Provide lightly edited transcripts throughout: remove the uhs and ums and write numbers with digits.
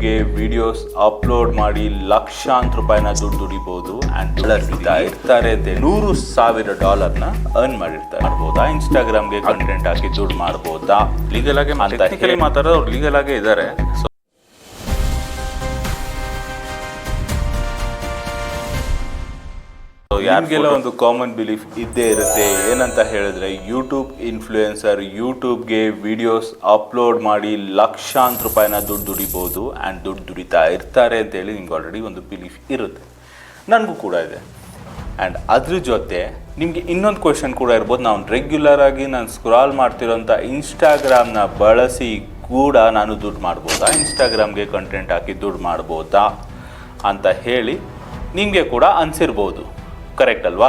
ಯೂಟ್ಯೂಬ್ಗೆ videos upload ಮಾಡಿ ಲಕ್ಷಾಂತರ ರೂಪಾಯಿನ ದುಡಿಬಹುದು ಆ್ಯಂಡ್ ಬಳಸ್ತಾ ಇರ್ತಾರೆ ಅಂತ $100,000 ಅರ್ನ್ ಮಾಡ್ಬೋದಾ? ಇನ್ಸ್ಟಾಗ್ರಾಮ್ಗೆ ಕಂಟೆಂಟ್ ಹಾಕಿ ದುಡ್ಡು ಮಾಡ್ಬೋದಾ? ಲೀಗಲ್ ಆಗಿ ಮಾತಾಡೋದು ಅವ್ರು ಲೀಗಲ್ ಆಗೇ ಇದ್ದಾರೆ. ಯಾರಿಗೆಲ್ಲ ಒಂದು ಕಾಮನ್ ಬಿಲೀಫ್ ಇದ್ದೇ ಇರುತ್ತೆ, ಏನಂತ ಹೇಳಿದ್ರೆ ಯೂಟ್ಯೂಬ್ ಇನ್ಫ್ಲೂಯೆನ್ಸರ್ ಯೂಟ್ಯೂಬ್ಗೆ ವಿಡಿಯೋಸ್ ಅಪ್ಲೋಡ್ ಮಾಡಿ ಲಕ್ಷಾಂತರ ರೂಪಾಯಿನ ದುಡಿಬಹುದು ಆ್ಯಂಡ್ ದುಡಿತಾ ಇರ್ತಾರೆ ಅಂತೇಳಿ ನಿಮ್ಗೆ ಆಲ್ರೆಡಿ ಒಂದು ಬಿಲೀಫ್ ಇರುತ್ತೆ. ನನಗೂ ಕೂಡ ಇದೆ. ಆ್ಯಂಡ್ ಅದ್ರ ಜೊತೆ ನಿಮಗೆ ಇನ್ನೊಂದು ಕ್ವೆಶನ್ ಕೂಡ ಇರ್ಬೋದು, ನಾನು ರೆಗ್ಯುಲರ್ ಆಗಿ ನಾನು ಸ್ಕ್ರಾಲ್ ಮಾಡ್ತಿರೋಂಥ ಇನ್ಸ್ಟಾಗ್ರಾಮ್ನ ಬಳಸಿ ಕೂಡ ನಾನು ದುಡ್ಡು ಮಾಡ್ಬೋದಾ? ಇನ್ಸ್ಟಾಗ್ರಾಮ್ಗೆ ಕಂಟೆಂಟ್ ಹಾಕಿ ದುಡ್ಡು ಮಾಡ್ಬೋದಾ ಅಂತ ಹೇಳಿ ನಿಮಗೆ ಕೂಡ ಅನಿಸಿರ್ಬೋದು. ಕರೆಕ್ಟ್ ಅಲ್ವಾ?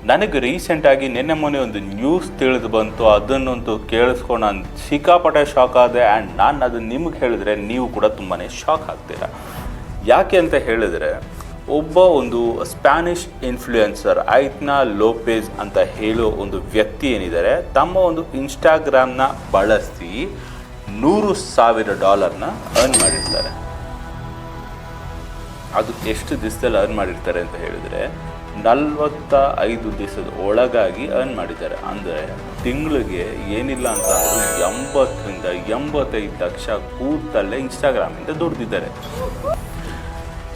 ನನಗೆ ರೀಸೆಂಟಾಗಿ ನಿನ್ನೆ ಮೊನ್ನೆ ಒಂದು ನ್ಯೂಸ್ ತಿಳಿದು ಬಂತು, ಅದನ್ನಂತೂ ಕೇಳಿಸ್ಕೊಂಡು ನಾನು ಸಿಕ್ಕಾಪಟ್ಟೆ ಶಾಕ್ ಆದೆ. ಆ್ಯಂಡ್ ನಾನು ಅದನ್ನು ನಿಮಗೆ ಹೇಳಿದ್ರೆ ನೀವು ಕೂಡ ತುಂಬಾ ಶಾಕ್ ಆಗ್ತೀರಾ. ಯಾಕೆ ಅಂತ ಹೇಳಿದರೆ, ಒಬ್ಬ ಒಂದು ಸ್ಪ್ಯಾನಿಷ್ ಇನ್ಫ್ಲೂಯೆನ್ಸರ್ ಐಟ್ನಾ ಲೋಪೆಜ್ ಅಂತ ಹೇಳೋ ಒಂದು ವ್ಯಕ್ತಿ ಏನಿದ್ದಾರೆ, ತಮ್ಮ ಒಂದು ಇನ್ಸ್ಟಾಗ್ರಾಮ್ನ ಬಳಸಿ $100,000 ಅರ್ನ್ ಮಾಡಿರ್ತಾರೆ. ಅದು ಎಷ್ಟು ದಿವಸದಲ್ಲಿ ಅರ್ನ್ ಮಾಡಿರ್ತಾರೆ ಅಂತ ಹೇಳಿದರೆ 45 ದಿವಸದ ಒಳಗಾಗಿ ಅರ್ನ್ ಮಾಡಿದ್ದಾರೆ. ಅಂದರೆ ತಿಂಗಳಿಗೆ ಏನಿಲ್ಲ ಅಂತ ಅಂದರೂ 80ರಿಂದ 85 ಲಕ್ಷ ಕೂತಲ್ಲೇ ಇನ್ಸ್ಟಾಗ್ರಾಮಿಂದ ದುಡ್ದಿದ್ದಾರೆ.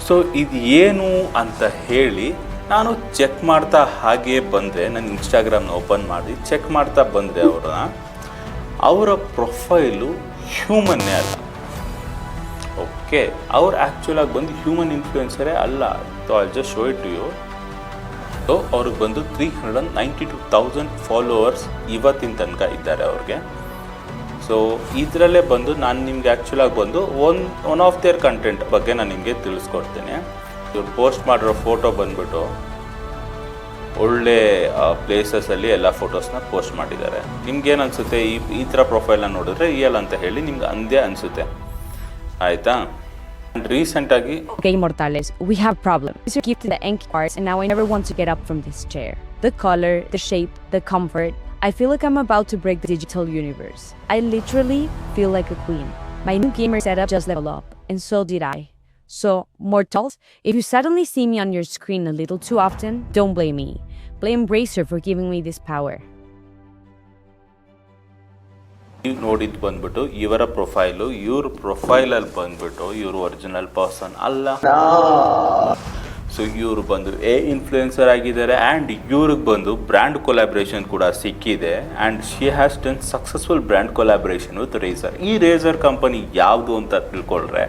ಸೊ ಇದು ಏನು ಅಂತ ಹೇಳಿ ನಾನು ಚೆಕ್ ಮಾಡ್ತಾ ಹಾಗೆ ಬಂದರೆ, ನನ್ನ ಇನ್ಸ್ಟಾಗ್ರಾಮ್ನ ಓಪನ್ ಮಾಡಿ ಚೆಕ್ ಮಾಡ್ತಾ ಬಂದರೆ ಅವರ ಪ್ರೊಫೈಲು ಹ್ಯೂಮನ್ನೇ ಅಲ್ಲ. ಓಕೆ, ಅವ್ರು ಆ್ಯಕ್ಚುಲಾಗಿ ಬಂದು ಹ್ಯೂಮನ್ ಇನ್ಫ್ಲೂಯೆನ್ಸರೇ ಅಲ್ಲ. So I just show it to you. So ಅವ್ರಿಗೆ ಬಂದು 392,000 ಫಾಲೋವರ್ಸ್ ಇವತ್ತಿನ ತನಕ ಇದ್ದಾರೆ ಅವ್ರಿಗೆ. ಸೊ ಇದರಲ್ಲೇ ಬಂದು ನಾನು ನಿಮ್ಗೆ ಆ್ಯಕ್ಚುಲಾಗಿ ಬಂದು ಒನ್ ಆಫ್ ದೇರ್ ಕಂಟೆಂಟ್ ಬಗ್ಗೆ ನಾನು ನಿಮಗೆ ತಿಳಿಸ್ಕೊಡ್ತೀನಿ. ಇವ್ರು ಪೋಸ್ಟ್ ಮಾಡಿರೋ ಫೋಟೋ ಬಂದುಬಿಟ್ಟು ಒಳ್ಳೆ ಪ್ಲೇಸಸಲ್ಲಿ ಎಲ್ಲ ಫೋಟೋಸ್ನ ಪೋಸ್ಟ್ ಮಾಡಿದ್ದಾರೆ. ನಿಮ್ಗೇನು ಅನಿಸುತ್ತೆ? ಈ ಥರ ಪ್ರೊಫೈಲ್ನ ನೋಡಿದ್ರೆ ರಿಯಲ್ ಅಂತ ಹೇಳಿ ನಿಮ್ಗೆ ಅಂದೇ ಅನಿಸುತ್ತೆ. ಆಯಿತಾ? ರೀಸೆಂಟಾಗಿ Okay, mortales, we have problems. You keep to the anchor parts and now I never want to get up from this chair. The color, the shape, the comfort. I feel like I'm about to break the digital universe. I literally feel like a queen. My new gamer setup just leveled up, and so did I. So, mortals, if you suddenly see me on your screen a little too often, don't blame me. Blame Bracer for giving me this power. ನೀವು ನೋಡಿದ್ದು ಬಂದ್ಬಿಟ್ಟು ಇವರ profile. ಇವ್ರ ಪ್ರೊಫೈಲಲ್ಲಿ ಬಂದ್ಬಿಟ್ಟು ಇವರು original person ಅಲ್ಲ. So ಇವರು ಬಂದು ಇನ್ಫ್ಲೂಯೆನ್ಸರ್ ಆಗಿದ್ದಾರೆ. ಆ್ಯಂಡ್ ಇವ್ರಿಗೆ ಬಂದು ಬ್ರ್ಯಾಂಡ್ ಕೊಲಾಬ್ರೇಷನ್ ಕೂಡ ಸಿಕ್ಕಿದೆ. And she has done successful brand collaboration with Razer. ಈ ರೇಸರ್ ಕಂಪನಿ ಯಾವುದು ಅಂತ ತಿಳ್ಕೊಂಡ್ರೆ,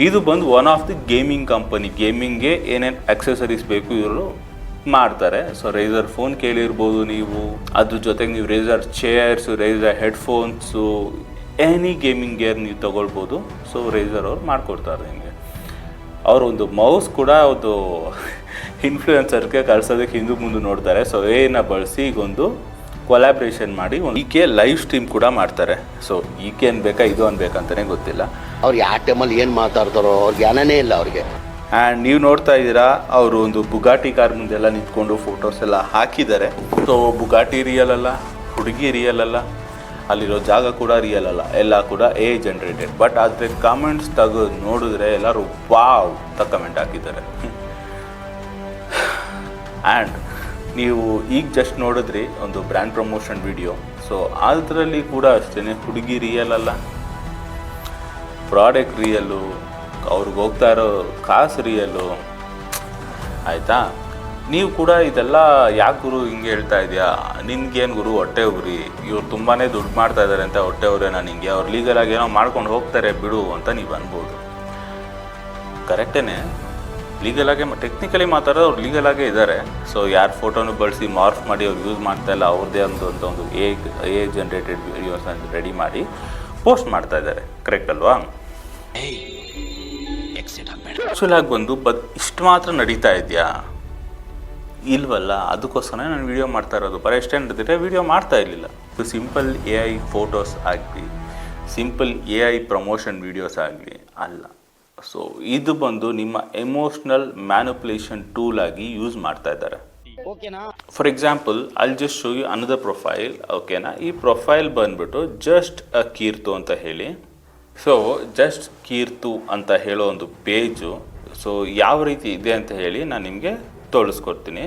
ಇದು ಬಂದು one of the gaming company. ಗೇಮಿಂಗ್ಗೆ ಏನೇನು ಅಕ್ಸೆಸರೀಸ್ ಬೇಕು ಇವರು ಮಾಡ್ತಾರೆ. ಸೊ ರೇಸರ್ ಫೋನ್ ಕೇಳಿರ್ಬೋದು ನೀವು, ಅದ್ರ ಜೊತೆಗೆ ನೀವು racer chairs, racer headphones, any gaming gear ನೀವು ತೊಗೊಳ್ಬೋದು. ಸೊ ರೇಸರ್ ಅವ್ರು ಮಾಡಿಕೊಡ್ತಾರೆ ನಿಮಗೆ. ಅವರು ಒಂದು ಮೌಸ್ ಕೂಡ ಒಂದು ಇನ್ಫ್ಲೂಯೆನ್ಸರ್ಗೆ ಕಳ್ಸೋದಕ್ಕೆ ಹಿಂದೆ ಮುಂದೆ ನೋಡ್ತಾರೆ. ಸೊ ಏನ ಬಳಸಿ ಈಗೊಂದು ಕೊಲಾಬ್ರೇಷನ್ ಮಾಡಿ ಈಕೆ ಲೈವ್ ಸ್ಟ್ರೀಮ್ ಕೂಡ ಮಾಡ್ತಾರೆ. ಸೊ ಈಕೆ ಅನ್ಬೇಕಾ ಇದು ಅನ್ಬೇಕಂತಲೇ ಗೊತ್ತಿಲ್ಲ. ಅವ್ರು ಯಾವ ಟೈಮಲ್ಲಿ ಏನು ಮಾತಾಡ್ತಾರೋ ಅವ್ರಿಗೆ ಜ್ಞಾನನೇ ಇಲ್ಲ ಅವ್ರಿಗೆ. ಆ್ಯಂಡ್ ನೀವು ನೋಡ್ತಾ ಇದ್ದೀರಾ, ಅವರು ಒಂದು ಬುಗಾಟಿ ಕಾರ್ ಮುಂದೆಲ್ಲ ನಿಂತ್ಕೊಂಡು ಫೋಟೋಸ್ ಎಲ್ಲ ಹಾಕಿದ್ದಾರೆ. ಸೊ ಬುಗಾಟಿ ರಿಯಲ್ ಅಲ್ಲ, ಹುಡುಗಿ ರಿಯಲ್ ಅಲ್ಲ, ಅಲ್ಲಿರೋ ಜಾಗ ಕೂಡ ರಿಯಲ್ ಅಲ್ಲ, ಎಲ್ಲ ಕೂಡ ಜನರೇಟೆಡ್. ಬಟ್ ಆದರೆ ಕಮೆಂಟ್ಸ್ ತೆಗೆದು ನೋಡಿದ್ರೆ ಎಲ್ಲರೂ ವಾವ್ ಅಂತ ಕಮೆಂಟ್ ಹಾಕಿದ್ದಾರೆ. ಆ್ಯಂಡ್ ನೀವು ಈಗ ಜಸ್ಟ್ ನೋಡಿದ್ರಿ ಒಂದು ಬ್ರ್ಯಾಂಡ್ ಪ್ರಮೋಷನ್ ವಿಡಿಯೋ. ಸೊ ಅದರಲ್ಲಿ ಕೂಡ ಅಷ್ಟೇ ಹುಡುಗಿ ರಿಯಲ್ ಅಲ್ಲ, ಪ್ರಾಡಕ್ಟ್ ರಿಯಲ್ಲು, ಅವ್ರಿಗೆ ಹೋಗ್ತಾ ಇರೋ ಕಾಸು ರಿಯಲ್ಲು. ಆಯಿತಾ? ನೀವು ಕೂಡ ಇದೆಲ್ಲ ಯಾಕೆ ಗುರು ಹಿಂಗೆ ಹೇಳ್ತಾ ಇದೆಯಾ? ನಿನ್ಗೇನು ಗುರು ಹೊಟ್ಟೆ ಉಗ್ರಿ, ಇವ್ರು ತುಂಬಾ ದುಡ್ಡು ಮಾಡ್ತಾ ಇದ್ದಾರೆ ಅಂತ ಹೊಟ್ಟೆ ಉಗ್ರೇನಾ ನಿನಗೆ? ಅವ್ರು ಲೀಗಲಾಗಿ ಏನೋ ಮಾಡ್ಕೊಂಡು ಹೋಗ್ತಾರೆ ಬಿಡು ಅಂತ ನೀವು ಅನ್ಬೋದು. ಕರೆಕ್ಟೇ, ಲೀಗಲಾಗೆ ಟೆಕ್ನಿಕಲಿ ಮಾತಾಡೋದು ಅವ್ರು ಲೀಗಲಾಗೇ ಇದ್ದಾರೆ. ಸೊ ಯಾರು ಫೋಟೋನು ಬಳಸಿ ಮಾರ್ಫ್ ಮಾಡಿ ಅವ್ರು ಯೂಸ್ ಮಾಡ್ತಾ ಇಲ್ಲ, ಅವ್ರದ್ದೇ ಅಂತ ಒಂದು ಎ ಜನರೇಟೆಡ್ ವಿಡಿಯೋಸ್ನ ರೆಡಿ ಮಾಡಿ ಪೋಸ್ಟ್ ಮಾಡ್ತಾ ಇದ್ದಾರೆ. ಕರೆಕ್ಟ್ ಅಲ್ವಾ? ಆ್ಯಕ್ಚುಲಾಗಿ ಬಂದು ಇಷ್ಟು ಮಾತ್ರ ನಡೀತಾ ಇದೆಯಾ? ಇಲ್ವಲ್ಲ. ಅದಕ್ಕೋಸ್ಕರ ನಾನು ವಿಡಿಯೋ ಮಾಡ್ತಾ ಇರೋದು. ಬರೀ ಎಷ್ಟೇ ನಡೆದಿದ್ರೆ ವಿಡಿಯೋ ಮಾಡ್ತಾ ಇರಲಿಲ್ಲ. ಸಿಂಪಲ್ AI ಫೋಟೋಸ್ ಆಗಲಿ, ಸಿಂಪಲ್ AI ಪ್ರಮೋಷನ್ ವೀಡಿಯೋಸ್ ಆಗಲಿ ಅಲ್ಲ. ಸೊ ಇದು ಬಂದು ನಿಮ್ಮ ಎಮೋಷ್ನಲ್ ಮ್ಯಾನಿಪುಲೇಷನ್ ಟೂಲ್ ಆಗಿ ಯೂಸ್ ಮಾಡ್ತಾ ಇದ್ದಾರೆ. For example I'll just show you another profile. ಓಕೆನಾ? ಈ ಪ್ರೊಫೈಲ್ ಬಂದ್ಬಿಟ್ಟು ಜಸ್ಟ್ ಅ ಕೀರ್ತು ಅಂತ ಹೇಳಿ ಸೊ ಜಸ್ಟ್ ಕೀರ್ತು ಅಂತ ಹೇಳೋ ಒಂದು ಪೇಜು ಸೊ ಯಾವ ರೀತಿ ಇದೆ ಅಂತ ಹೇಳಿ ನಾನು ನಿಮಗೆ ತೋರಿಸ್ಕೊಡ್ತೀನಿ.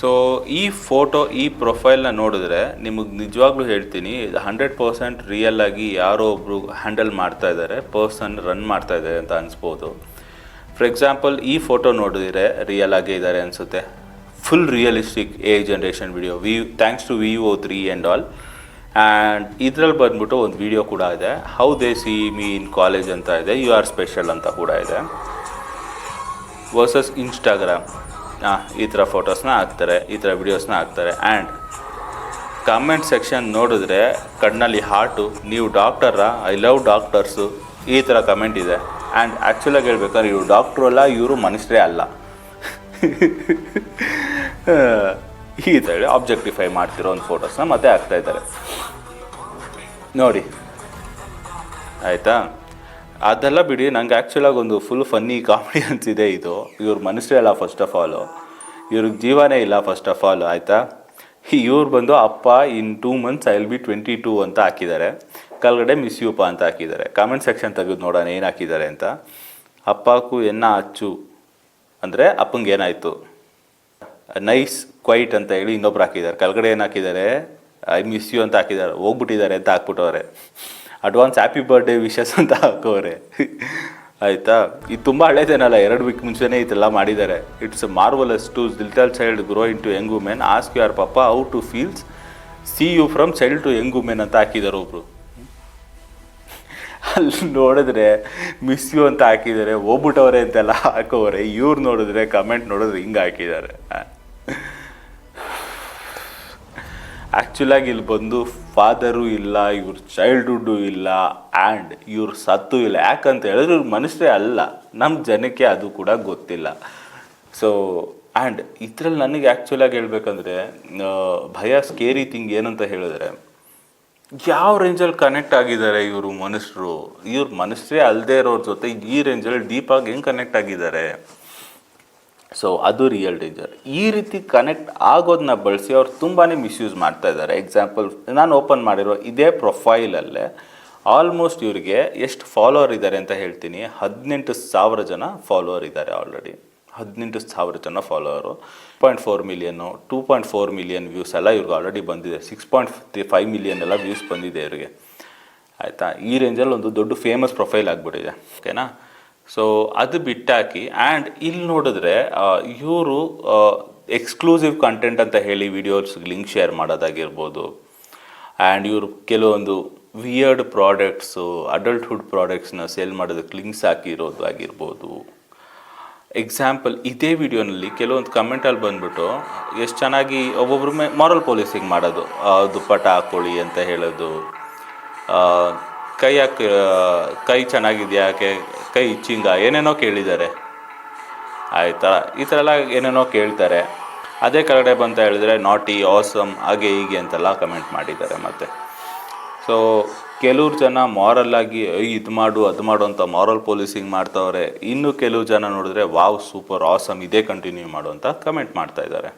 ಸೊ ಈ ಫೋಟೋ ಈ ಪ್ರೊಫೈಲ್ನ ನೋಡಿದ್ರೆ ನಿಮಗೆ ನಿಜವಾಗ್ಲೂ ಹೇಳ್ತೀನಿ 100% ರಿಯಲ್ ಆಗಿ ಯಾರೋ ಒಬ್ಬರು ಹ್ಯಾಂಡಲ್ ಮಾಡ್ತಾ ಇದ್ದಾರೆ, ಪರ್ಸನ್ ರನ್ ಮಾಡ್ತಾ ಇದ್ದಾರೆ ಅಂತ ಅನಿಸ್ಬೋದು. ಫಾರ್ ಎಕ್ಸಾಂಪಲ್ ಈ ಫೋಟೋ ನೋಡಿದ್ರೆ ರಿಯಲ್ ಆಗೇ ಇದ್ದಾರೆ ಅನಿಸುತ್ತೆ. Full realistic generation video thanks to Vivo3 and all. And ಇದರಲ್ಲಿ ಬಂದ್ಬಿಟ್ಟು ಒಂದು ವಿಡಿಯೋ ಕೂಡ ಇದೆ, how they see me in college ಅಂತ ಇದೆ, ಯು ಆರ್ ಸ್ಪೆಷಲ್ ಅಂತ ಕೂಡ ಇದೆ. ವರ್ಸಸ್ ಇನ್ಸ್ಟಾಗ್ರಾಮ್ ಈ ಥರ ಫೋಟೋಸ್ನ ಹಾಕ್ತಾರೆ, ಈ ಥರ ವಿಡಿಯೋಸ್ನ ಹಾಕ್ತಾರೆ. ಆ್ಯಂಡ್ ಕಾಮೆಂಟ್ ಸೆಕ್ಷನ್ ನೋಡಿದ್ರೆ ಕಣ್ಣಲ್ಲಿ ಹಾರ್ಟು, ನೀವು ಡಾಕ್ಟರಾ, ಐ ಲವ್ ಡಾಕ್ಟರ್ಸು, ಈ ಥರ ಕಮೆಂಟ್ ಇದೆ. ಆ್ಯಂಡ್ ಆ್ಯಕ್ಚುಲಾಗಿ ಹೇಳ್ಬೇಕಾದ್ರೆ ಇವರು ಡಾಕ್ಟ್ರು ಅಲ್ಲ, ಇವರು ಮನುಷ್ಯರೇ ಅಲ್ಲ ಈ ಥರ ಆಬ್ಜೆಕ್ಟಿಫೈ ಮಾಡ್ತಿರೋ ಒಂದು ಫೋಟೋಸ್ನ ಮತ್ತೆ ಹಾಕ್ತಾಯಿದ್ದಾರೆ ನೋಡಿ, ಆಯಿತಾ. ಅದೆಲ್ಲ ಬಿಡಿ, ನಂಗೆ ಆ್ಯಕ್ಚುಲಾಗಿ ಒಂದು ಫುಲ್ ಫನ್ನಿ ಕಾಮಿಡಿ ಅನಿಸಿದೆ ಇದು. ಇವ್ರ ಮನುಷ್ಯರೇ ಅಲ್ಲ ಫಸ್ಟ್ ಆಫ್ ಆಲು, ಇವ್ರಿಗೆ ಜೀವನೇ ಇಲ್ಲ ಫಸ್ಟ್ ಆಫ್ ಆಲ್, ಆಯಿತಾ. ಇವ್ರು ಬಂದು ಅಪ್ಪ ಇನ್ 2 months ಐ ವಿಲ್ ಬಿ 22 ಅಂತ ಹಾಕಿದ್ದಾರೆ, ಕೆಳಗಡೆ ಮಿಸ್ ಯೂಪ ಅಂತ ಹಾಕಿದ್ದಾರೆ. ಕಾಮೆಂಟ್ ಸೆಕ್ಷನ್ ತೆಗೆದು ನೋಡೋಣ ಏನು ಹಾಕಿದ್ದಾರೆ ಅಂತ. ಅಪ್ಪಕ್ಕೂ ಎನ್ನ ಅಚ್ಚು ಅಂದರೆ ಅಪ್ಪಂಗೆ ಏನಾಯಿತು, ನೈಸ್ ಕ್ವೈಟ್ ಅಂತ ಹೇಳಿ ಇನ್ನೊಬ್ರು ಹಾಕಿದ್ದಾರೆ. ಕೆಳಗಡೆ ಏನು ಹಾಕಿದ್ದಾರೆ, ಐ ಮಿಸ್ ಯು ಅಂತ ಹಾಕಿದ್ದಾರೆ, ಹೋಗ್ಬಿಟ್ಟಿದ್ದಾರೆ ಅಂತ ಹಾಕ್ಬಿಟ್ಟವ್ರೆ. ಅಡ್ವಾನ್ಸ್ ಹ್ಯಾಪಿ ಬರ್ಡೇ ವಿಶಸ್ ಅಂತ ಹಾಕೋರೆ, ಆಯಿತಾ. ಇದು ತುಂಬ ಹಳೇದೇನಲ್ಲ, 2 week ಮುಂಚೆನೇ ಇದೆಲ್ಲ ಮಾಡಿದ್ದಾರೆ. It's marvellous to little child grow in to young women, ask your ಪಪ್ಪ how to feels, see you from child to young women ಅಂತ ಹಾಕಿದ್ದಾರೆ ಒಬ್ರು. ಅಲ್ಲಿ ನೋಡಿದ್ರೆ ಮಿಸ್ ಯು ಅಂತ ಹಾಕಿದ್ದಾರೆ, ಹೋಗ್ಬಿಟ್ಟವ್ರೆ ಅಂತೆಲ್ಲ ಹಾಕೋರೆ. ಇವ್ರು ನೋಡಿದ್ರೆ ಕಮೆಂಟ್ ನೋಡಿದ್ರೆ ಹಿಂಗೆ ಹಾಕಿದ್ದಾರೆ. ಆ್ಯಕ್ಚುಲಾಗಿ ಇಲ್ಲಿ ಬಂದು ಫಾದರು ಇಲ್ಲ, ಇವ್ರ ಚೈಲ್ಡ್ಹುಡ್ಡು ಇಲ್ಲ, ಆ್ಯಂಡ್ ಇವ್ರ ಸತ್ತು ಇಲ್ಲ. ಯಾಕಂತ ಹೇಳಿದ್ರೆ ಇವ್ರ ಮನುಷ್ಯರೇ ಅಲ್ಲ, ನಮ್ಮ ಜನಕ್ಕೆ ಅದು ಕೂಡ ಗೊತ್ತಿಲ್ಲ. ಸೊ ಆ್ಯಂಡ್ ಇದರಲ್ಲಿ ನನಗೆ ಆ್ಯಕ್ಚುಲಾಗಿ ಹೇಳ್ಬೇಕಂದ್ರೆ ಭಯ ಸ್ಕೇರಿ ಥಿಂಗ್ ಏನಂತ ಹೇಳಿದ್ರೆ, ಯಾವ ರೇಂಜಲ್ಲಿ ಕನೆಕ್ಟ್ ಆಗಿದ್ದಾರೆ ಇವರು ಮನುಷ್ಯರು. ಇವ್ರ ಮನುಷ್ಯರೇ ಅಲ್ಲದೆ ಇರೋರ ಜೊತೆ ಈ ರೇಂಜಲ್ಲಿ ಡೀಪಾಗಿ ಹೆಂಗೆ ಕನೆಕ್ಟ್ ಆಗಿದ್ದಾರೆ. ಸೊ ಅದು ರಿಯಲ್ ಡೇಂಜರ್. ಈ ರೀತಿ ಕನೆಕ್ಟ್ ಆಗೋದನ್ನ ಬಳಸಿ ಅವ್ರು ತುಂಬಾ ಮಿಸ್ಯೂಸ್ ಮಾಡ್ತಾ ಇದ್ದಾರೆ. ಎಕ್ಸಾಂಪಲ್ ನಾನು ಓಪನ್ ಮಾಡಿರೋ ಇದೇ ಪ್ರೊಫೈಲಲ್ಲೇ ಆಲ್ಮೋಸ್ಟ್ ಇವರಿಗೆ ಎಷ್ಟು ಫಾಲೋವರ್ ಇದ್ದಾರೆ ಅಂತ ಹೇಳ್ತೀನಿ. 18,000 ಜನ ಫಾಲೋವರ್ ಇದ್ದಾರೆ ಆಲ್ರೆಡಿ. 18,000 ಜನ ಫಾಲೋವರು. 0.4 ಮಿಲಿಯನ್ನು 2.4 ಮಿಲಿಯನ್ ವ್ಯೂಸ್ ಎಲ್ಲ ಇವ್ರಿಗೆ ಆಲ್ರೆಡಿ ಬಂದಿದೆ. 6.5 ಮಿಲಿಯನ್ ಎಲ್ಲ ವ್ಯೂಸ್ ಬಂದಿದೆ ಇವ್ರಿಗೆ, ಆಯಿತಾ. ಈ ರೇಂಜಲ್ಲಿ ಒಂದು ದೊಡ್ಡ ಫೇಮಸ್ ಪ್ರೊಫೈಲ್ ಆಗಿಬಿಟ್ಟಿದೆ, ಓಕೆನಾ. ಸೊ ಅದು ಬಿಟ್ಟಾಕಿ ಆ್ಯಂಡ್ ಇಲ್ಲಿ ನೋಡಿದ್ರೆ ಇವರು ಎಕ್ಸ್ಕ್ಲೂಸಿವ್ ಕಂಟೆಂಟ್ ಅಂತ ಹೇಳಿ ವಿಡಿಯೋಸ್ಗೆ ಲಿಂಕ್ ಶೇರ್ ಮಾಡೋದಾಗಿರ್ಬೋದು. ಆ್ಯಂಡ್ ಇವರು ಕೆಲವೊಂದು ವಿಯರ್ಡ್ ಪ್ರಾಡಕ್ಟ್ಸು, ಅಡಲ್ಟ್ಹುಡ್ ಪ್ರಾಡಕ್ಟ್ಸ್ನ ಸೇಲ್ ಮಾಡೋದಕ್ಕೆ ಲಿಂಕ್ಸ್ ಹಾಕಿರೋದು ಆಗಿರ್ಬೋದು. ಎಕ್ಸಾಂಪಲ್ ಇದೇ ವಿಡಿಯೋನಲ್ಲಿ ಕೆಲವೊಂದು ಕಮೆಂಟಲ್ಲಿ ಬಂದ್ಬಿಟ್ಟು ಎಷ್ಟು ಚೆನ್ನಾಗಿ ಒಬ್ಬೊಬ್ರು ಮಾರಲ್ ಪೊಲೀಸಿಂಗ್ ಮಾಡೋದು, ದುಪ್ಪಟ್ಟ ಹಾಕ್ಕೊಳ್ಳಿ ಅಂತ ಹೇಳೋದು, ಕೈ ಚೆನ್ನಾಗಿದೆಯಾ, ಕೈ ಇಚ್ಚಿಂಗ ಏನೇನೋ ಕೇಳಿದ್ದಾರೆ, ಆಯಿತಾ. ಈ ಥರ ಎಲ್ಲ ಏನೇನೋ ಕೇಳ್ತಾರೆ. ಅದೇ ಕೆಳಗಡೆ ಬಂತ ಹೇಳಿದ್ರೆ ನಾಟಿ, ಆಸಮ್, ಹಾಗೆ ಹೀಗೆ ಅಂತೆಲ್ಲ ಕಮೆಂಟ್ ಮಾಡಿದ್ದಾರೆ. ಮತ್ತು ಸೊ ಕೆಲವ್ರು ಜನ ಮಾರಲ್ಲಾಗಿ ಇದು ಮಾಡು ಅದು ಮಾಡು ಅಂತ ಮಾರಲ್ ಪೊಲೀಸಿಂಗ್ ಮಾಡ್ತವ್ರೆ. ಇನ್ನು ಕೆಲವು ಜನ ನೋಡಿದ್ರೆ ವಾವ್ ಸೂಪರ್ ಆಸಮ್ ಇದೇ ಕಂಟಿನ್ಯೂ ಮಾಡು ಅಂತ ಕಮೆಂಟ್ ಮಾಡ್ತಾ ಇದ್ದಾರೆ.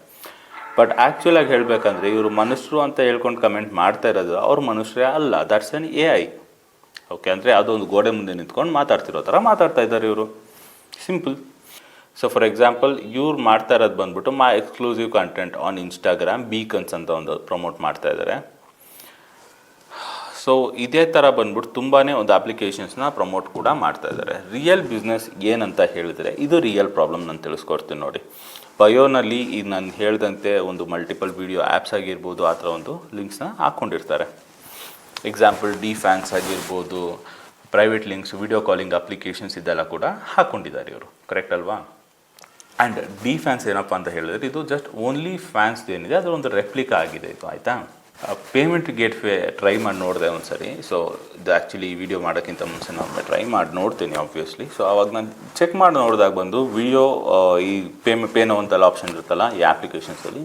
ಬಟ್ ಆ್ಯಕ್ಚುಲಾಗಿ ಹೇಳಬೇಕಂದ್ರೆ ಇವರು ಮನುಷ್ಯರು ಅಂತ ಹೇಳ್ಕೊಂಡು ಕಮೆಂಟ್ ಮಾಡ್ತಾ ಇರೋದು ಅವ್ರ ಮನುಷ್ಯರೇ ಅಲ್ಲ, ದಟ್ಸ್ ಎನ್ AI. ಓಕೆ, ಅಂದರೆ ಅದೊಂದು ಗೋಡೆ ಮುಂದೆ ನಿಂತ್ಕೊಂಡು ಮಾತಾಡ್ತಿರೋ ಥರ ಮಾತಾಡ್ತಾ ಇದ್ದಾರೆ ಇವರು, ಸಿಂಪಲ್. ಸೊ ಫಾರ್ ಎಕ್ಸಾಂಪಲ್ ಇವ್ರು ಮಾಡ್ತಾ ಇರೋದು ಬಂದ್ಬಿಟ್ಟು ಮೈ ಎಕ್ಸ್ಕ್ಲೂಸಿವ್ ಕಂಟೆಂಟ್ ಆನ್ ಇನ್ಸ್ಟಾಗ್ರಾಮ್ ಬೀಕನ್ಸ್ ಅಂತ ಒಂದು ಪ್ರಮೋಟ್ ಮಾಡ್ತಾ ಇದ್ದಾರೆ. ಸೊ ಇದೇ ಥರ ಬಂದ್ಬಿಟ್ಟು ತುಂಬಾ ಒಂದು ಅಪ್ಲಿಕೇಶನ್ಸ್ನ ಪ್ರಮೋಟ್ ಕೂಡ ಮಾಡ್ತಾ ಇದ್ದಾರೆ. ರಿಯಲ್ ಬಿಸ್ನೆಸ್ ಏನಂತ ಹೇಳಿದ್ರೆ ಇದು ರಿಯಲ್ ಪ್ರಾಬ್ಲಮ್ ನಾನು ತಿಳಿಸ್ಕೊಡ್ತೀನಿ ನೋಡಿ. ಬಯೋನಲ್ಲಿ ಈಗ ನಾನು ಹೇಳ್ದಂತೆ ಒಂದು ಮಲ್ಟಿಪಲ್ ವೀಡಿಯೋ ಆ್ಯಪ್ಸ್ ಆಗಿರ್ಬೋದು, ಆ ಥರ ಒಂದು ಲಿಂಕ್ಸ್ನ ಹಾಕ್ಕೊಂಡಿರ್ತಾರೆ. ಎಕ್ಸಾಂಪಲ್ ಡಿಫ್ಯಾನ್ಸ್ ಆಗಿರ್ಬೋದು, private links, video calling applications ಇದೆಲ್ಲ ಕೂಡ ಹಾಕ್ಕೊಂಡಿದ್ದಾರೆ ಇವರು, ಕರೆಕ್ಟ್ ಅಲ್ವಾ. ಆ್ಯಂಡ್ ಡಿಫ್ಯಾನ್ಸ್ ಏನಪ್ಪ ಅಂತ ಹೇಳಿದ್ರೆ ಇದು ಜಸ್ಟ್ ಓನ್ಲಿ ಫ್ಯಾನ್ಸ್ ಏನಿದೆ ಅದರ ಒಂದು ರೆಪ್ಲಿಕಾ ಆಗಿದೆ ಇದು, ಆಯಿತಾ. ಪೇಮೆಂಟ್ ಗೇಟ್ವೇ ಟ್ರೈ ಮಾಡಿ ನೋಡಿದೆ ಒಂದು ಸರಿ. ಸೊ ಇದು ಆ್ಯಕ್ಚುಲಿ ಈ ವಿಡಿಯೋ ಮಾಡೋಕ್ಕಿಂತ ಮುಂಚೆ ನಾನು ಟ್ರೈ ಮಾಡಿ ನೋಡ್ತೀನಿ ಆಬ್ವಿಯಸ್ಲಿ. ಸೊ ಆವಾಗ ನಾನು ಚೆಕ್ ಮಾಡಿ ನೋಡಿದಾಗ ಬಂದು ವಿಡಿಯೋ ಈ ಪೇನೋ ಅಂತೆಲ್ಲ ಆಪ್ಷನ್ ಇರುತ್ತಲ್ಲ ಈ ಅಪ್ಲಿಕೇಶನ್ಸಲ್ಲಿ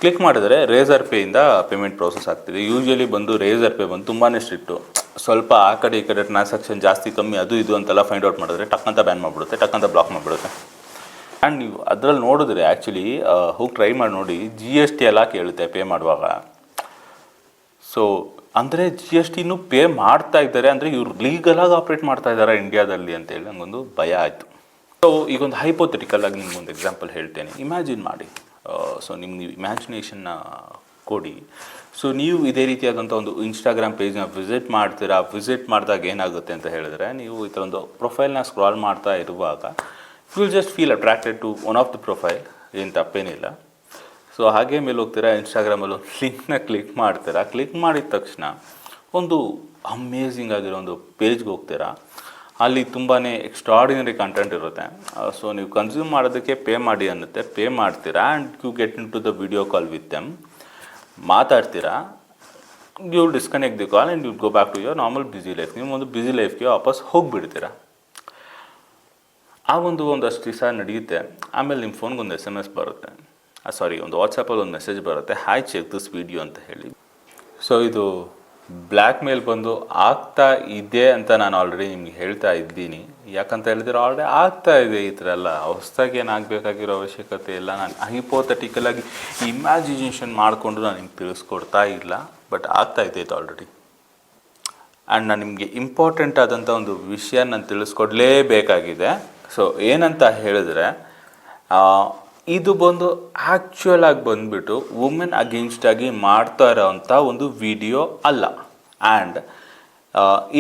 ಕ್ಲಿಕ್ ಮಾಡಿದ್ರೆ ರೇಸರ್ ಪೇಯಿಂದ ಪೇಮೆಂಟ್ ಪ್ರೋಸೆಸ್ ಆಗ್ತಿದೆ. ಯೂಶ್ವಲಿ ಬಂದು ರೇಸರ್ ಪೇ ಬಂದು ತುಂಬಾ ಸ್ಟ್ರಿಕ್ಟು, ಸ್ವಲ್ಪ ಆ ಕಡೆ ಈ ಕಡೆ ಟ್ರಾನ್ಸಾಕ್ಷನ್ ಜಾಸ್ತಿ ಕಮ್ಮಿ ಅದು ಇದು ಅಂತೆಲ್ಲ ಫೈಂಡ್ ಔಟ್ ಮಾಡಿದ್ರೆ ಟಕ್ಕಂತ ಬ್ಯಾನ್ ಮಾಡಿಬಿಡುತ್ತೆ, ಟಕ್ಕಂತ ಬ್ಲಾಕ್ ಮಾಡಿಬಿಡುತ್ತೆ. ಆ್ಯಂಡ್ ನೀವು ಅದರಲ್ಲಿ ನೋಡಿದ್ರೆ ಆ್ಯಕ್ಚುಲಿ ಹೋಗಿ ಟ್ರೈ ಮಾಡಿ ನೋಡಿ, GST ಎಲ್ಲ ಕೇಳುತ್ತೆ ಪೇ ಮಾಡುವಾಗ. ಸೊ ಅಂದರೆ ಜಿ ಎಸ್ ಟಿನೂ ಪೇ ಮಾಡ್ತಾ ಇದ್ದಾರೆ, ಅಂದರೆ ಇವ್ರು ಲೀಗಲಾಗಿ ಆಪ್ರೇಟ್ ಮಾಡ್ತಾ ಇದ್ದಾರೆ ಇಂಡಿಯಾದಲ್ಲಿ ಅಂತೇಳಿ ನನಗೊಂದು ಭಯ ಆಯಿತು. ಸೊ ಈಗೊಂದು ಹೈಪೋಥೆಟಿಕಲ್ ಆಗಿ ನಿಮ್ಗೊಂದು ಎಕ್ಸಾಂಪಲ್ ಹೇಳ್ತೇನೆ. ಇಮ್ಯಾಜಿನ್ ಮಾಡಿ, ಸೊ ನೀವು ಇಮ್ಯಾಜಿನೇಷನ್ನ ಕೊಡಿ. ಸೊ ನೀವು ಇದೇ ರೀತಿಯಾದಂಥ ಒಂದು ಇನ್ಸ್ಟಾಗ್ರಾಮ್ ಪೇಜ್ನ ವಿಸಿಟ್ ಮಾಡ್ತೀರಾ. ವಿಸಿಟ್ ಮಾಡಿದಾಗ ಏನಾಗುತ್ತೆ ಅಂತ ಹೇಳಿದ್ರೆ, ನೀವು ಈ ಥರ ಒಂದು ಪ್ರೊಫೈಲ್ನ ಸ್ಕ್ರಾಲ್ ಮಾಡ್ತಾ ಇರುವಾಗ you will just feel attracted to one of the profile, ಏನು ತಪ್ಪೇನಿಲ್ಲ. ಸೊ ಹಾಗೆ ಮೇಲೆ ಹೋಗ್ತೀರಾ, ಇನ್ಸ್ಟಾಗ್ರಾಮಲ್ಲಿ ಒಂದು ಲಿಂಕ್ನ ಕ್ಲಿಕ್ ಮಾಡ್ತೀರಾ. ಕ್ಲಿಕ್ ಮಾಡಿದ ತಕ್ಷಣ ಒಂದು ಅಮೇಝಿಂಗ್ ಆಗಿರೋ ಒಂದು ಪೇಜ್ಗೆ ಹೋಗ್ತೀರಾ. ಅಲ್ಲಿ ತುಂಬಾ ಎಕ್ಸ್ಟ್ರಾರ್ಡಿನರಿ ಕಂಟೆಂಟ್ ಇರುತ್ತೆ. ಸೊ ನೀವು ಕನ್ಸ್ಯೂಮ್ ಮಾಡೋದಕ್ಕೆ ಪೇ ಮಾಡಿ ಅನ್ನುತ್ತೆ. ಪೇ ಮಾಡ್ತೀರಾ and you get into the video call with them. ಮಾತಾಡ್ತೀರಾ, you disconnect the call and you go back to your normal busy life. ನೀವು ಒಂದು ಬ್ಯುಸಿ ಲೈಫ್ಗೆ ವಾಪಸ್ ಹೋಗಿಬಿಡ್ತೀರಾ. ಆ ಒಂದಷ್ಟು ದಿವಸ ನಡೆಯುತ್ತೆ. ಆಮೇಲೆ ನಿಮ್ಮ ಫೋನ್ಗೆ ಒಂದು SMS ಬರುತ್ತೆ, ಒಂದು ವಾಟ್ಸಪ್ಪಲ್ಲಿ ಒಂದು ಮೆಸೇಜ್ ಬರುತ್ತೆ, ಹಾಯ್ ಚೆಕ್ ದಿಸ್ ವಿಡಿಯೋ ಅಂತ ಹೇಳಿ. ಸೊ ಇದು ಬ್ಲ್ಯಾಕ್ ಮೇಲ್ ಬಂದು ಆಗ್ತಾ ಇದೆ ಅಂತ ನಾನು ಆಲ್ರೆಡಿ ನಿಮ್ಗೆ ಹೇಳ್ತಾ ಇದ್ದೀನಿ. ಯಾಕಂತ ಹೇಳಿದ್ರೆ ಆಲ್ರೆಡಿ ಆಗ್ತಾ ಇದೆ. ಈ ಥರ ಎಲ್ಲ ಹೊಸದಾಗಿ ಏನಾಗಬೇಕಾಗಿರೋ ಅವಶ್ಯಕತೆ ಇಲ್ಲ. ನಾನು ಹೈಪೋಥೆಟಿಕಲಾಗಿ ಇಮ್ಯಾಜಿನೇಷನ್ ಮಾಡಿಕೊಂಡು ನಾನು ನಿಮ್ಗೆ ತಿಳಿಸ್ಕೊಡ್ತಾ ಇಲ್ಲ, ಬಟ್ ಆಗ್ತಾ ಇದೆ ಇದು ಆಲ್ರೆಡಿ. ಆ್ಯಂಡ್ ನಾನು ನಿಮಗೆ ಇಂಪಾರ್ಟೆಂಟ್ ಆದಂಥ ಒಂದು ವಿಷಯ ನಾನು ತಿಳಿಸ್ಕೊಡ್ಲೇಬೇಕಾಗಿದೆ. ಸೊ ಏನಂತ ಹೇಳಿದ್ರೆ, ಇದು ಬಂದು ಆ್ಯಕ್ಚುಯಲ್ ಆಗಿ ಬಂದುಬಿಟ್ಟು ವುಮೆನ್ ಅಗೇನ್ಸ್ಟ್ ಆಗಿ ಮಾಡ್ತಾ ಇರೋವಂಥ ಒಂದು ವಿಡಿಯೋ ಅಲ್ಲ. ಆ್ಯಂಡ್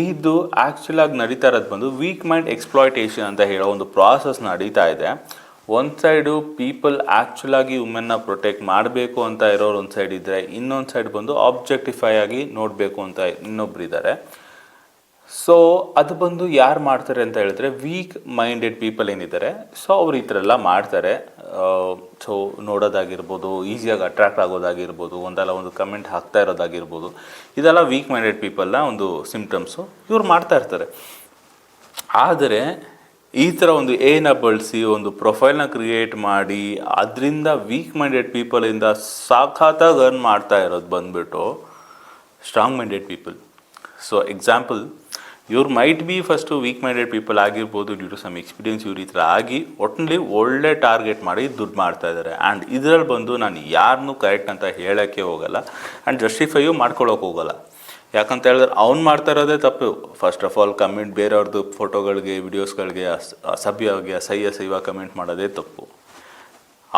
ಇದು ಆ್ಯಕ್ಚುಲ್ ಆಗಿ ನಡೀತಾ ಇರೋದು ಬಂದು ವೀಕ್ ಮೈಂಡ್ ಎಕ್ಸ್ಪ್ಲಾಯ್ಟೇಷನ್ ಅಂತ ಹೇಳೋ ಒಂದು ಪ್ರಾಸೆಸ್ ನಡೀತಾ ಇದೆ. ಒಂದು ಸೈಡು ಪೀಪಲ್ ಆ್ಯಕ್ಚುಲ್ ಆಗಿ ವುಮೆನ್ನ ಪ್ರೊಟೆಕ್ಟ್ ಮಾಡಬೇಕು ಅಂತ ಇರೋರು ಒಂದು ಸೈಡ್ ಇದ್ದರೆ, ಇನ್ನೊಂದು ಸೈಡ್ ಬಂದು ಆಬ್ಜೆಕ್ಟಿಫೈ ಆಗಿ ನೋಡಬೇಕು ಅಂತ ಇನ್ನೊಬ್ರು ಇದ್ದಾರೆ. ಸೊ ಅದು ಬಂದು ಯಾರು ಮಾಡ್ತಾರೆ ಅಂತ ಹೇಳಿದ್ರೆ, ವೀಕ್ ಮೈಂಡೆಡ್ ಪೀಪಲ್ ಏನಿದ್ದಾರೆ, ಸೊ ಅವ್ರು ಈ ಥರ ಎಲ್ಲ ಮಾಡ್ತಾರೆ. ಸೊ ನೋಡೋದಾಗಿರ್ಬೋದು, ಈಸಿಯಾಗಿ ಅಟ್ರಾಕ್ಟ್ ಆಗೋದಾಗಿರ್ಬೋದು, ಒಂದಲ್ಲ ಒಂದು ಕಮೆಂಟ್ ಹಾಕ್ತಾ ಇರೋದಾಗಿರ್ಬೋದು, ಇದೆಲ್ಲ ವೀಕ್ ಮೈಂಡೆಡ್ ಪೀಪಲ್ನ ಒಂದು ಸಿಂಪ್ಟಮ್ಸು. ಇವ್ರು ಮಾಡ್ತಾ ಇರ್ತಾರೆ. ಆದರೆ ಈ ಥರ ಒಂದು ಏನ ಬಳಸಿ ಒಂದು ಪ್ರೊಫೈಲ್ನ ಕ್ರಿಯೇಟ್ ಮಾಡಿ ಅದರಿಂದ ವೀಕ್ ಮೈಂಡೆಡ್ ಪೀಪಲಿಂದ ಸಾಕಾಗಿ ಅರ್ನ್ ಮಾಡ್ತಾ ಇರೋದು ಬಂದುಬಿಟ್ಟು strong minded people. So example, ಇವ್ರು might be first weak minded people ಆಗಿರ್ಬೋದು, ಡ್ಯೂ ಟು ಸಮ್ ಎಕ್ಸ್ಪೀರಿಯನ್ಸ್ ಇವ್ರು ಈ ಥರ ಆಗಿ ಒಟ್ಟಿನಲ್ಲಿ ಒಳ್ಳೆ ಟಾರ್ಗೆಟ್ ಮಾಡಿ ದುಡ್ಡು ಮಾಡ್ತಾ ಇದ್ದಾರೆ. ಆ್ಯಂಡ್ ಇದರಲ್ಲಿ ಬಂದು ನಾನು ಯಾರನ್ನೂ ಕರೆಕ್ಟ್ ಅಂತ ಹೇಳೋಕ್ಕೆ ಹೋಗಲ್ಲ ಆ್ಯಂಡ್ ಜಸ್ಟಿಫೈಯೂ ಮಾಡ್ಕೊಳ್ಳೋಕೆ ಹೋಗಲ್ಲ. ಯಾಕಂತ ಹೇಳಿದ್ರೆ ಅವ್ನು ಮಾಡ್ತಾ ಇರೋದೇ ತಪ್ಪು. ಫಸ್ಟ್ ಆಫ್ ಆಲ್ ಕಮೆಂಟ್ ಬೇರೆಯವ್ರದ್ದು ಫೋಟೋಗಳಿಗೆ, ವಿಡಿಯೋಸ್ಗಳಿಗೆ ಅಸಭ್ಯವಾಗಿ ಅಸಹ್ಯ ಕಮೆಂಟ್ ಮಾಡೋದೇ ತಪ್ಪು.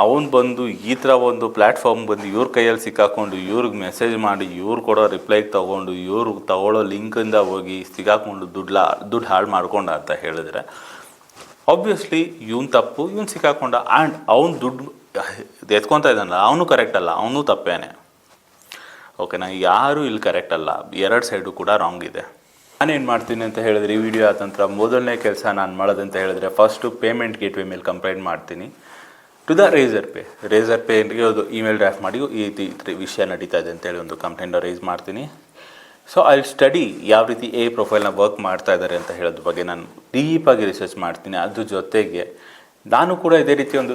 ಅವನು ಬಂದು ಈ ಥರ ಒಂದು ಪ್ಲ್ಯಾಟ್ಫಾರ್ಮ್ ಬಂದು ಇವ್ರ ಕೈಯಲ್ಲಿ ಸಿಕ್ಕಾಕೊಂಡು ಇವ್ರಿಗೆ ಮೆಸೇಜ್ ಮಾಡಿ ಇವ್ರು ಕೊಡೋ ರಿಪ್ಲೈಗೆ ತೊಗೊಂಡು ಇವ್ರು ತಗೊಳ್ಳೋ ಲಿಂಕಿಂದ ಹೋಗಿ ಸಿಕ್ಕಾಕೊಂಡು ದುಡ್ಡು ಹಾಳು ಮಾಡ್ಕೊಂಡ ಅಂತ ಹೇಳಿದ್ರೆ ಆಬ್ವಿಯಸ್ಲಿ ಇವನು ತಪ್ಪು, ಇವನು ಸಿಕ್ಕಾಕೊಂಡ. ಆ್ಯಂಡ್ ಅವ್ನು ದುಡ್ಡು ಎತ್ಕೊತಾ ಇದ್ದಾನಲ್ಲ, ಅವನು ಕರೆಕ್ಟ್ ಅಲ್ಲ, ಅವನು ತಪ್ಪೇನೆ. ಓಕೆನಾ? ಯಾರೂ ಇಲ್ಲಿ ಕರೆಕ್ಟ್ ಅಲ್ಲ, ಎರಡು ಸೈಡು ಕೂಡ ರಾಂಗ್ ಇದೆ. ನಾನೇನು ಮಾಡ್ತೀನಿ ಅಂತ ಹೇಳಿದ್ರೆ, ಈ ವಿಡಿಯೋ ಆದ ನಂತರ ಮೊದಲನೇ ಕೆಲಸ ನಾನು ಮಾಡೋದಂತ ಹೇಳಿದ್ರೆ, ಫಸ್ಟು ಪೇಮೆಂಟ್ ಗೇಟ್ವೇ ಮೇಲೆ ಕಂಪ್ಲೇಂಟ್ ಮಾಡ್ತೀನಿ ಟು ದ ರೇಸರ್ ಪೇಗೆ ಒಂದು ಇಮೇಲ್ ಡ್ರಾಫ್ಟ್ ಮಾಡಿ ಈ ವಿಷಯ ನಡೀತಾ ಇದೆ ಅಂತೇಳಿ ಒಂದು ಕಂಪ್ಲೇಂಟ್ ರೈಸ್ ಮಾಡ್ತೀನಿ. ಸೊ ಐ ಸ್ಟಡಿ ಯಾವ ರೀತಿ ಪ್ರೊಫೈಲ್ನ ವರ್ಕ್ ಮಾಡ್ತಾ ಇದ್ದಾರೆ ಅಂತ ಹೇಳೋದ್ರ ಬಗ್ಗೆ ನಾನು ಡೀಪಾಗಿ ರಿಸರ್ಚ್ ಮಾಡ್ತೀನಿ. ಅದ್ರ ಜೊತೆಗೆ ನಾನು ಕೂಡ ಇದೇ ರೀತಿ ಒಂದು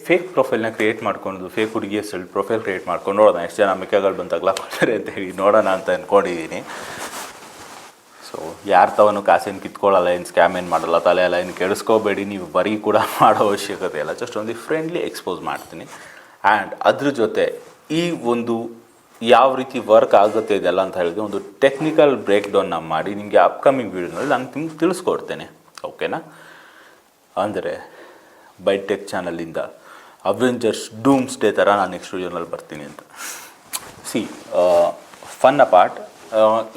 ಫೇಕ್ ಪ್ರೊಫೈಲ್ನ ಕ್ರಿಯೇಟ್ ಮಾಡ್ಕೊಂಡು, ಫೇಕ್ ಹುಡುಗಿಯ ಪ್ರೊಫೈಲ್ ಕ್ರಿಯೇಟ್ ಮಾಡ್ಕೊಂಡು ನೋಡೋಣ ಎಷ್ಟು ಜನ ಮಿಕ್ಕಗಳು ಬಂದು ತಗ್ಲಾಕ್ಕೊಳ್ತಾರೆ ಅಂತ ಹೇಳಿ ನೋಡೋಣ ಅಂತ ಅಂದ್ಕೊಂಡಿದ್ದೀನಿ. ಸೊ ಯಾರು ತವನು ಕಾಸೇನು ಕಿತ್ಕೊಳ್ಳಲ್ಲ, ಏನು ಸ್ಕ್ಯಾಮ್ ಏನು ಮಾಡಲ್ಲ, ತಲೆ ಎಲ್ಲ ಏನು ಕೆಡಿಸ್ಕೋಬೇಡಿ. ನೀವು ಬರೀ ಕೂಡ ಮಾಡೋ ಅವಶ್ಯಕತೆ ಇಲ್ಲ. ಜಸ್ಟ್ ಒಂದು ಫ್ರೆಂಡ್ಲಿ ಎಕ್ಸ್ಪೋಸ್ ಮಾಡ್ತೀನಿ. ಆ್ಯಂಡ್ ಅದ್ರ ಜೊತೆ ಈ ಒಂದು ಯಾವ ರೀತಿ ವರ್ಕ್ ಆಗುತ್ತೆ ಇದೆಲ್ಲ ಅಂತ ಹೇಳಿದ್ರೆ ಒಂದು ಟೆಕ್ನಿಕಲ್ ಬ್ರೇಕ್ ಡೌನ್ನ ಮಾಡಿ ನಿಮಗೆ ಅಪ್ಕಮಿಂಗ್ ವೀಡಿಯೋನಲ್ಲಿ ನಾನು ನಿಮ್ಗೆ ತಿಳಿಸ್ಕೊಡ್ತೇನೆ. ಓಕೆನಾ? ಅಂದರೆ ಬೈಟೆಕ್ ಚಾನಲಿಂದ ಅವೆಂಜರ್ಸ್ ಡೂಮ್ಸ್ಡೇ ಥರ ನಾನು ನೆಕ್ಸ್ಟ್ ವೀಡಿಯೋನಲ್ಲಿ ಬರ್ತೀನಿ ಅಂತ. ಫನ್ ಅಪಾರ್ಟ್,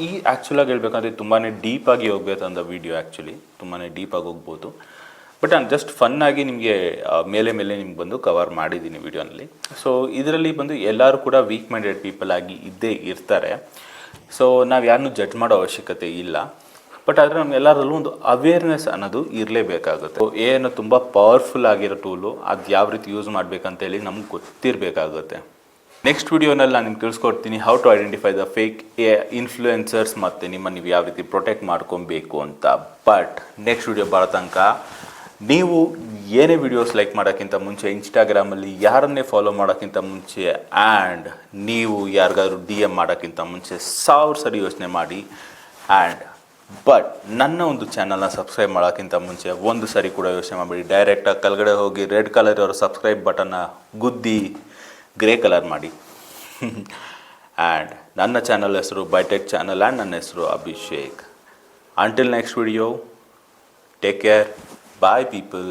ಈ ಆ್ಯಕ್ಚುಲಾಗಿ ಹೇಳ್ಬೇಕಂದ್ರೆ ತುಂಬಾ ಡೀಪಾಗಿ ಹೋಗ್ಬೇಕಂದ ವೀಡಿಯೋ. ಆ್ಯಕ್ಚುಲಿ ತುಂಬಾ ಡೀಪಾಗಿ ಹೋಗ್ಬೋದು, ಬಟ್ ನಾನು ಜಸ್ಟ್ ಫನ್ನಾಗಿ ನಿಮಗೆ ಮೇಲೆ ನಿಮ್ಗೆ ಬಂದು ಕವರ್ ಮಾಡಿದ್ದೀನಿ ವೀಡಿಯೋನಲ್ಲಿ. ಸೊ ಇದರಲ್ಲಿ ಬಂದು ಎಲ್ಲರೂ ಕೂಡ ವೀಕ್ ಮೈಂಡೆಡ್ ಪೀಪಲ್ ಆಗಿ ಇದ್ದೇ ಇರ್ತಾರೆ. ಸೊ ನಾವು ಯಾರನ್ನೂ ಜಡ್ಜ್ ಮಾಡೋ ಅವಶ್ಯಕತೆ ಇಲ್ಲ. ಬಟ್ ಆದರೆ ನಮ್ಗೆಲ್ಲರಲ್ಲೂ ಒಂದು ಅವೇರ್ನೆಸ್ ಅನ್ನೋದು ಇರಲೇಬೇಕಾಗುತ್ತೆ. ಏನು ತುಂಬ ಪವರ್ಫುಲ್ ಆಗಿರೋ ಟೂಲು, ಅದು ಯಾವ ರೀತಿ ಯೂಸ್ ಮಾಡಬೇಕಂತೇಳಿ ನಮ್ಗೆ ಗೊತ್ತಿರಬೇಕಾಗುತ್ತೆ. ನೆಕ್ಸ್ಟ್ ವಿಡಿಯೋನಲ್ಲಿ ನಾನು ನಿಮ್ಗೆ ತಿಳಿಸ್ಕೊಡ್ತೀನಿ how to identify the fake influencers ಮತ್ತು ನೀವು ಯಾವ ರೀತಿ ಪ್ರೊಟೆಕ್ಟ್ ಮಾಡ್ಕೊಬೇಕು ಅಂತ. ಬಟ್ ನೆಕ್ಸ್ಟ್ ವಿಡಿಯೋ ಬರೋ ತನಕ ನೀವು ಏನೇ ವಿಡಿಯೋಸ್ ಲೈಕ್ ಮಾಡೋಕ್ಕಿಂತ ಮುಂಚೆ, ಇನ್ಸ್ಟಾಗ್ರಾಮಲ್ಲಿ ಯಾರನ್ನೇ ಫಾಲೋ ಮಾಡೋಕ್ಕಿಂತ ಮುಂಚೆ, ಆ್ಯಂಡ್ ನೀವು ಯಾರಿಗಾದ್ರೂ DM ಮಾಡೋಕ್ಕಿಂತ ಮುಂಚೆ 1000 ಸರಿ ಯೋಚನೆ ಮಾಡಿ. ಆ್ಯಂಡ್ ಬಟ್ ನನ್ನ ಒಂದು ಚಾನಲ್ನ ಸಬ್ಸ್ಕ್ರೈಬ್ ಮಾಡೋಕ್ಕಿಂತ ಮುಂಚೆ ಒಂದು ಸರಿ ಕೂಡ ಯೋಚನೆ ಮಾಡಬೇಡಿ. ಡೈರೆಕ್ಟಾಗಿ ಕೆಳಗಡೆ ಹೋಗಿ ರೆಡ್ ಕಲರ್ ಇರೋ ಸಬ್ಸ್ಕ್ರೈಬ್ ಬಟನ್ನ ಗುದ್ದಿ ಗ್ರೇ ಕಲರ್ ಮಾಡಿ. ಆ್ಯಂಡ್ ನನ್ನ ಚಾನಲ್ ಹೆಸರು ಬೈಟೆಕ್ ಚಾನಲ್ ಆ್ಯಂಡ್ ನನ್ನ ಹೆಸರು Abhishek. Until next video, take care, bye people.